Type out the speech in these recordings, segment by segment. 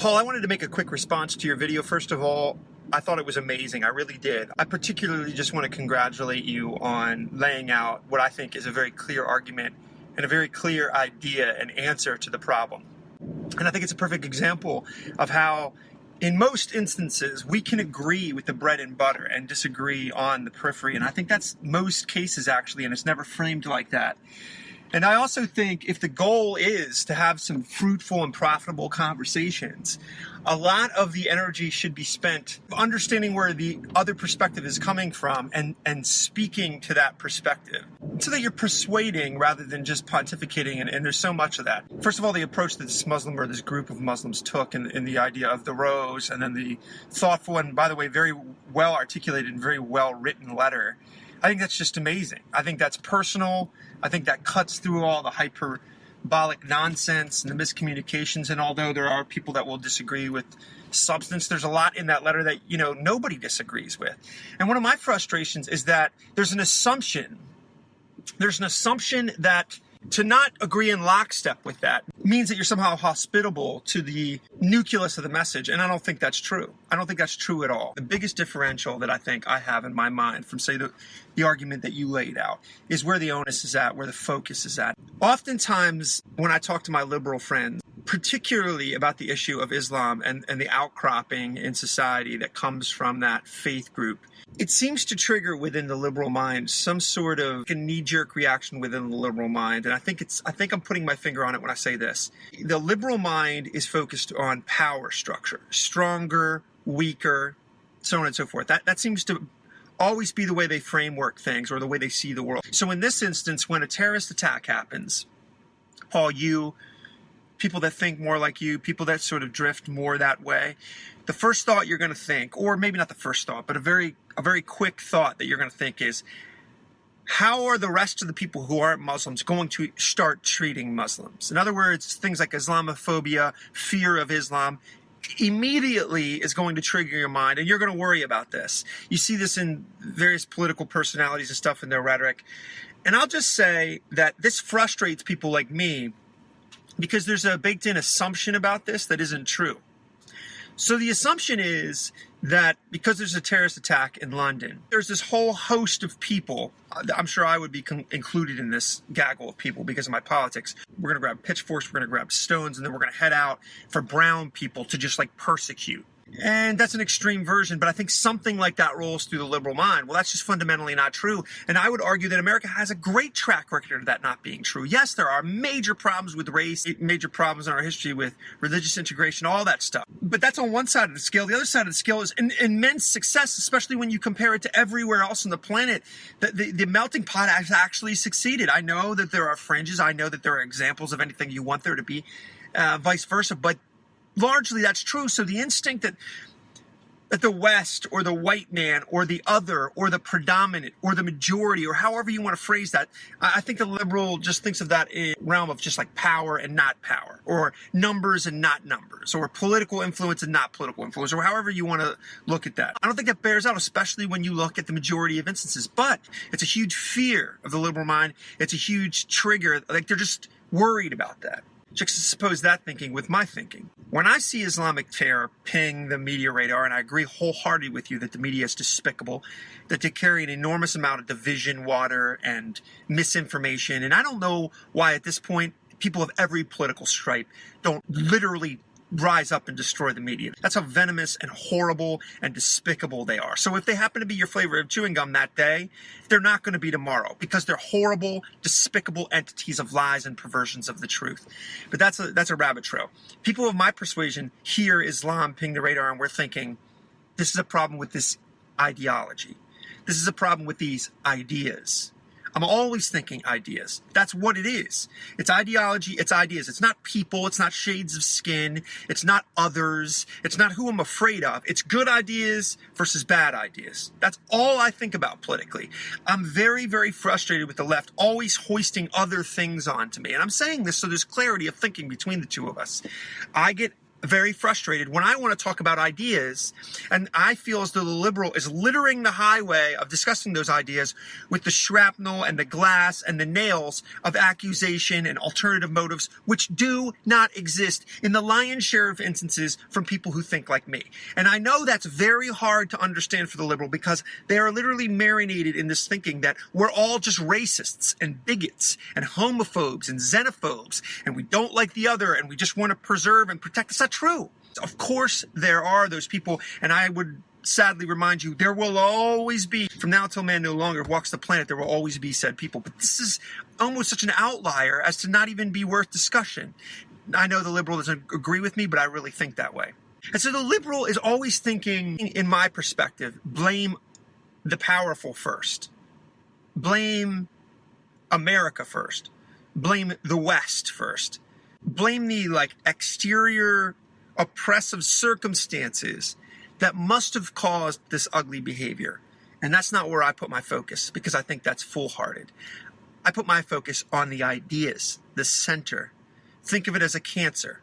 Paul, I wanted to make a quick response to your video. First of all, I thought it was amazing. I really did. I particularly just want to congratulate you on laying out what I think is a very clear argument and a very clear idea and answer to the problem. And I think it's a perfect example of how, in most instances, we can agree with the bread and butter and disagree on the periphery. And I think that's most cases, actually, and it's never framed like that. And I also think if the goal is to have some fruitful and profitable conversations, a lot of the energy should be spent understanding where the other perspective is coming from and speaking to that perspective so that you're persuading rather than just pontificating. And there's so much of that. First of all, the approach that this Muslim or this group of Muslims took in the idea of the rose, and then the thoughtful and, by the way, very well articulated and very well written letter. I think that's just amazing. I think that's personal. I think that cuts through all the hyperbolic nonsense and the miscommunications. And although there are people that will disagree with substance, there's a lot in that letter that, nobody disagrees with. And one of my frustrations is that there's an assumption that to not agree in lockstep with that means that you're somehow hospitable to the nucleus of the message. And I don't think that's true. I don't think that's true at all. The biggest differential that I think I have in my mind from, say, the argument that you laid out is where the onus is at, where the focus is at. Oftentimes, when I talk to my liberal friends, particularly about the issue of Islam and the outcropping in society that comes from that faith group, it seems to trigger within the liberal mind some sort of a knee-jerk reaction within the liberal mind. And I think I'm putting my finger on it when I say this. The liberal mind is focused on power structure, stronger, weaker, so on and so forth. That seems to always be the way they framework things or the way they see the world. So in this instance, when a terrorist attack happens, Paul, people that think more like you, people that sort of drift more that way, the first thought you're going to think, or maybe not the first thought, but a very quick thought that you're going to think is, how are the rest of the people who aren't Muslims going to start treating Muslims? In other words, things like Islamophobia, fear of Islam, immediately is going to trigger your mind, and you're going to worry about this. You see this in various political personalities and stuff in their rhetoric. And I'll just say that this frustrates people like me because there's a baked-in assumption about this that isn't true. So the assumption is that because there's a terrorist attack in London, there's this whole host of people. I'm sure I would be included in this gaggle of people because of my politics. We're going to grab pitchforks, we're going to grab stones, and then we're going to head out for brown people to just persecute. And that's an extreme version, but I think something like that rolls through the liberal mind. Well, that's just fundamentally not true. And I would argue that America has a great track record of that not being true. Yes, there are major problems with race, major problems in our history with religious integration, all that stuff. But that's on one side of the scale. The other side of the scale is an immense success, especially when you compare it to everywhere else on the planet. The melting pot has actually succeeded. I know that there are fringes. I know that there are examples of anything you want there to be, vice versa. But largely that's true. So the instinct that the West or the white man or the other or the predominant or the majority or however you want to phrase that, I think the liberal just thinks of that in realm of just like power and not power, or numbers and not numbers, or political influence and not political influence, or however you want to look at that. I don't think that bears out, especially when you look at the majority of instances. But it's a huge fear of the liberal mind. It's a huge trigger. They're just worried about that. Juxtapose that thinking with my thinking. When I see Islamic terror ping the media radar, and I agree wholeheartedly with you that the media is despicable, that they carry an enormous amount of division, water, and misinformation, and I don't know why at this point people of every political stripe don't literally rise up and destroy the media. That's how venomous and horrible and despicable they are. So if they happen to be your flavor of chewing gum that day, they're not going to be tomorrow because they're horrible, despicable entities of lies and perversions of the truth. But that's a rabbit trail. People of my persuasion hear Islam ping the radar and we're thinking, this is a problem with this ideology. This is a problem with these ideas. I'm always thinking ideas. That's what it is. It's ideology, it's ideas. It's not people, it's not shades of skin, it's not others, it's not who I'm afraid of. It's good ideas versus bad ideas. That's all I think about politically. I'm very, very frustrated with the left always hoisting other things onto me. And I'm saying this so there's clarity of thinking between the two of us. I get very frustrated when I want to talk about ideas, and I feel as though the liberal is littering the highway of discussing those ideas with the shrapnel and the glass and the nails of accusation and alternative motives, which do not exist in the lion's share of instances from people who think like me. And I know that's very hard to understand for the liberal, because they are literally marinated in this thinking that we're all just racists and bigots and homophobes and xenophobes, and we don't like the other, and we just want to preserve and protect. It's not true. Of course, there are those people, and I would sadly remind you, there will always be, from now till man no longer walks the planet, there will always be said people. But this is almost such an outlier as to not even be worth discussion. I know the liberal doesn't agree with me, but I really think that way. And so the liberal is always thinking, in my perspective, blame the powerful first. Blame America first. Blame the West first. Blame the exterior oppressive circumstances that must have caused this ugly behavior. And that's not where I put my focus, because I think that's foolhardy. I put my focus on the ideas, the center. Think of it as a cancer.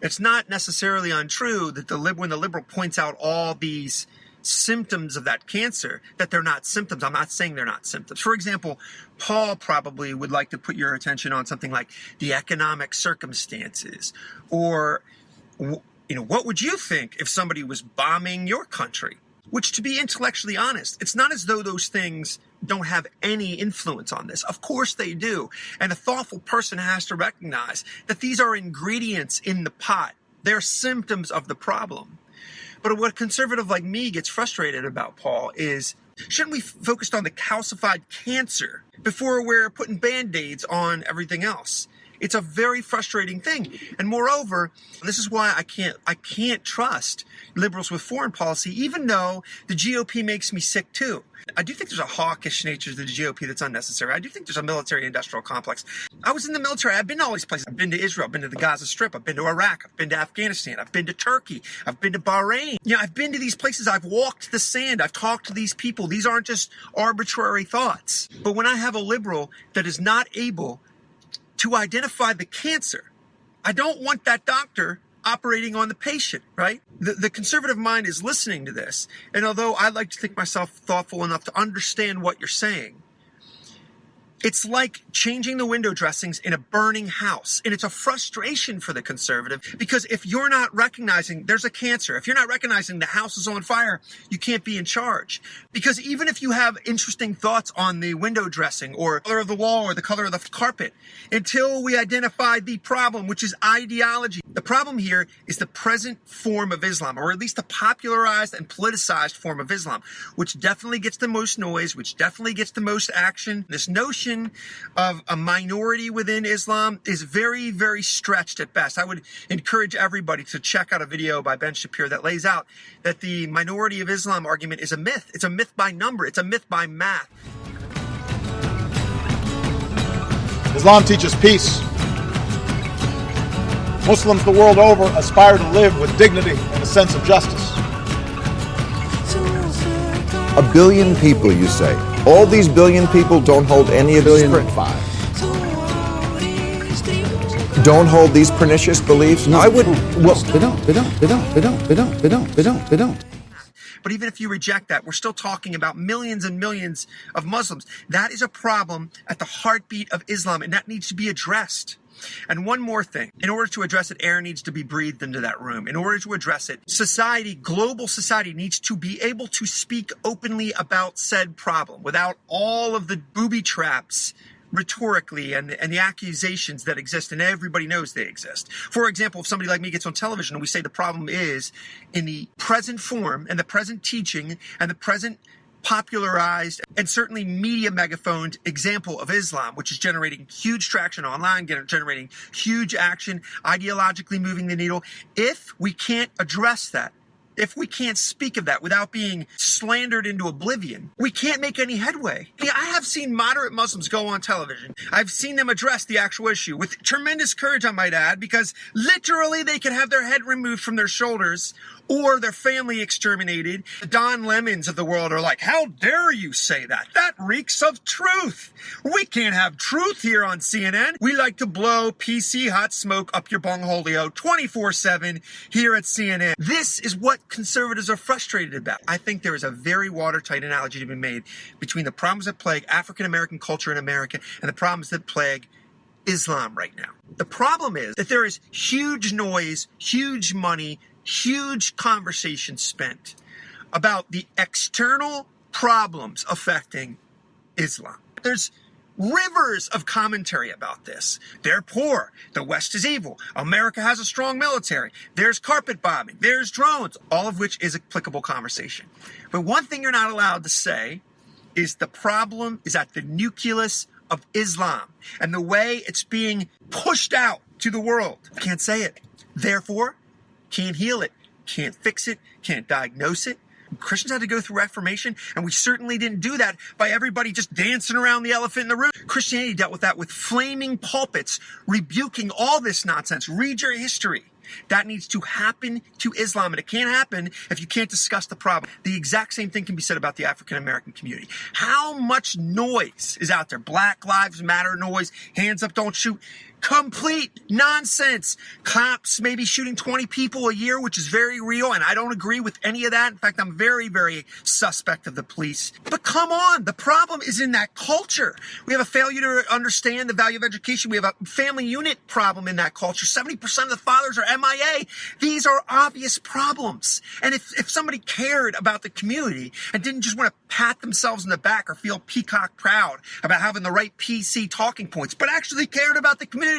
It's not necessarily untrue that when the liberal points out all these symptoms of that cancer, that they're not symptoms. I'm not saying they're not symptoms. For example, Paul probably would like to put your attention on something like the economic circumstances, or, what would you think if somebody was bombing your country? Which, to be intellectually honest, it's not as though those things don't have any influence on this. Of course they do. And a thoughtful person has to recognize that these are ingredients in the pot. They're symptoms of the problem. But what a conservative like me gets frustrated about, Paul, is shouldn't we focus on the calcified cancer before we're putting Band-Aids on everything else? It's a very frustrating thing. And moreover, this is why I can't trust liberals with foreign policy, even though the GOP makes me sick too. I do think there's a hawkish nature to the GOP that's unnecessary. I do think there's a military-industrial complex. I was in the military. I've been to all these places. I've been to Israel. I've been to the Gaza Strip. I've been to Iraq. I've been to Afghanistan. I've been to Turkey. I've been to Bahrain. I've been to these places. I've walked the sand. I've talked to these people. These aren't just arbitrary thoughts. But when I have a liberal that is not able to identify the cancer, I don't want that doctor operating on the patient, right? The conservative mind is listening to this. And although I like to think myself thoughtful enough to understand what you're saying, it's like changing the window dressings in a burning house. And it's a frustration for the conservative, because if you're not recognizing there's a cancer, if you're not recognizing the house is on fire, you can't be in charge. Because even if you have interesting thoughts on the window dressing or the color of the wall or the color of the carpet, until we identify the problem, which is ideology. The problem here is the present form of Islam, or at least the popularized and politicized form of Islam, which definitely gets the most noise, which definitely gets the most action. This notion of a minority within Islam is very, very stretched at best. I would encourage everybody to check out a video by Ben Shapiro that lays out that the minority of Islam argument is a myth. It's a myth by number. It's a myth by math. Islam teaches peace. Muslims the world over aspire to live with dignity and a sense of justice. 1 billion people, you say. All these billion people don't hold any of these don't hold these pernicious beliefs? No, I wouldn't. Well, they don't. But even if you reject that, we're still talking about millions and millions of Muslims. That is a problem at the heartbeat of Islam, and that needs to be addressed. And one more thing, in order to address it, air needs to be breathed into that room. In order to address it, society, global society, needs to be able to speak openly about said problem without all of the booby traps rhetorically and the accusations that exist, and everybody knows they exist. For example, if somebody like me gets on television and we say the problem is in the present form and the present teaching and the present popularized and certainly media megaphoned example of Islam, which is generating huge traction online, generating huge action, ideologically moving the needle. If we can't address that, if we can't speak of that without being slandered into oblivion, we can't make any headway. I have seen moderate Muslims go on television. I've seen them address the actual issue with tremendous courage, I might add, because literally they could have their head removed from their shoulders, or their family exterminated. The Don Lemons of the world are like, how dare you say that? That reeks of truth. We can't have truth here on CNN. We like to blow PC hot smoke up your bungholio 24/7 here at CNN. This is what conservatives are frustrated about. I think there is a very watertight analogy to be made between the problems that plague African American culture in America and the problems that plague Islam right now. The problem is that there is huge noise, huge money, huge conversation spent about the external problems affecting Islam. There's rivers of commentary about this. They're poor. The West is evil. America has a strong military. There's carpet bombing. There's drones, all of which is applicable conversation. But one thing you're not allowed to say is the problem is at the nucleus of Islam and the way it's being pushed out to the world. Can't say it. Therefore, can't heal it, can't fix it, can't diagnose it. Christians had to go through Reformation, and we certainly didn't do that by everybody just dancing around the elephant in the room. Christianity dealt with that with flaming pulpits, rebuking all this nonsense. Read your history. That needs to happen to Islam, and it can't happen if you can't discuss the problem. The exact same thing can be said about the African American community. How much noise is out there? Black Lives Matter noise, hands up, don't shoot. Complete nonsense. Cops maybe shooting 20 people a year, which is very real, and I don't agree with any of that. In fact, I'm very, very suspect of the police. But come on, the problem is in that culture. We have a failure to understand the value of education. We have a family unit problem in that culture. 70% of the fathers are MIA. These are obvious problems. And if somebody cared about the community and didn't just want to pat themselves in the back or feel peacock proud about having the right PC talking points, but actually cared about the community,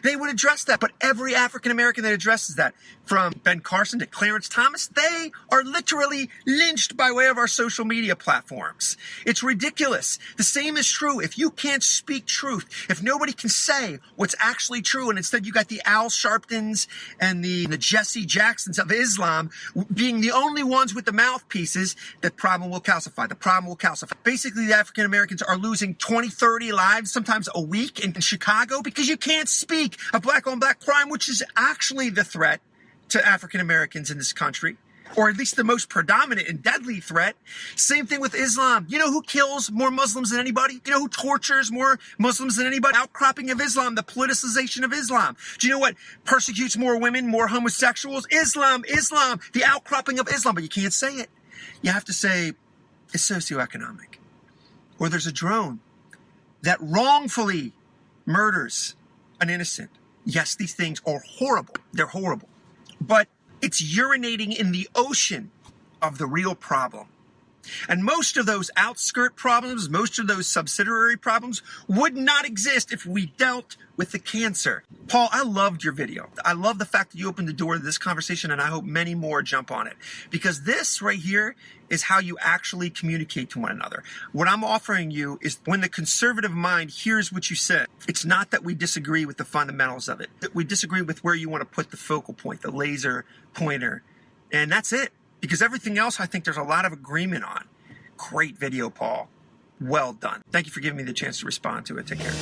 they would address that. But every African American that addresses that, from Ben Carson to Clarence Thomas, they are literally lynched by way of our social media platforms. It's ridiculous. The same is true if you can't speak truth, if nobody can say what's actually true, and instead you got the Al Sharptons and the Jesse Jacksons of Islam being the only ones with the mouthpieces, the problem will calcify. The problem will calcify. Basically, the African Americans are losing 20, 30 lives, sometimes a week in Chicago because you can't speak of black-on-black crime, which is actually the threat to African Americans in this country, or at least the most predominant and deadly threat. Same thing with Islam. You know who kills more Muslims than anybody? You know who tortures more Muslims than anybody? Outcropping of Islam, the politicization of Islam. Do you know what persecutes more women, more homosexuals? Islam, the outcropping of Islam. But you can't say it. You have to say it's socioeconomic. Or there's a drone that wrongfully murders an innocent. Yes, these things are horrible. They're horrible. But it's urinating in the ocean of the real problem. And most of those outskirt problems, most of those subsidiary problems would not exist if we dealt with the cancer. Paul, I loved your video. I love the fact that you opened the door to this conversation, and I hope many more jump on it. Because this right here is how you actually communicate to one another. What I'm offering you is when the conservative mind hears what you said, it's not that we disagree with the fundamentals of it. That we disagree with where you want to put the focal point, the laser pointer. And that's it. Because everything else, I think there's a lot of agreement on. Great video, Paul. Well done. Thank you for giving me the chance to respond to it. Take care.